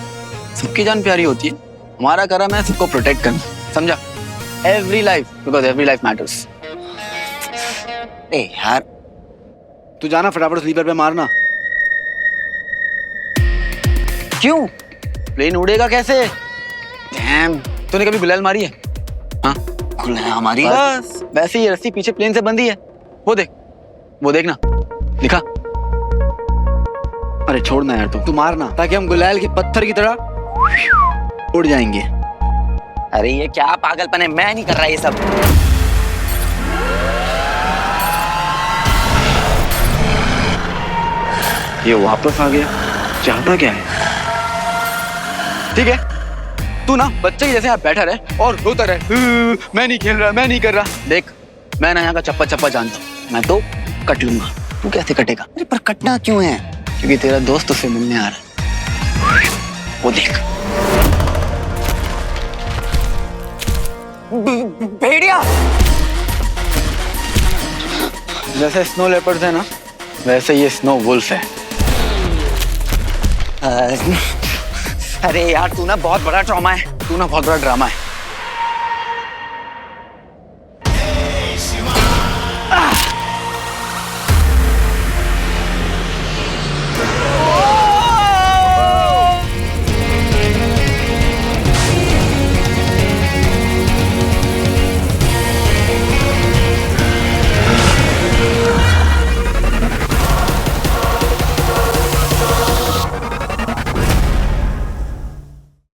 सबकी जान प्यारी होती है। हमारा काम है सबको प्रोटेक्ट करना, समझा? Every life, because every life matters. ए यार तू जाना फटाफट स्लीपर पे मारना। क्यों? प्लेन उड़ेगा कैसे? डैम, तूने कभी गुलाल मारी है? हाँ हमारी बस वैसे ही रस्सी पीछे प्लेन से बंधी है। वो देख, वो देखना, दिखा। अरे छोड़ना यार, तू मारना ताकि हम गुलाल के पत्थर की तरह उड़ जाएंगे। अरे ये क्या पागलपन है, मैं नहीं कर रहा ये सब। ये वापस आ गया, चाहता क्या है? ठीक है, तू ना बच्चे की जैसे यहाँ बैठा रहे और रोता रहे, मैं नहीं खेल रहा, मैं नहीं कर रहा। देख, मैं ना यहाँ का चप्पा चप्पा जानता हूँ, मैं तो कट लूंगा। तू कैसे कटेगा? अरे पर कटना क्यों है? क्योंकि तेरा दोस्त उससे मिलने आ रहा है। वो देख, भेड़िया। जैसे स्नो लेपर्ड्स है ना, वैसे ये स्नो वुल्फ है। अरे यार तू ना बहुत बड़ा ट्रॉमा है। तू ना बहुत बड़ा ड्रामा है।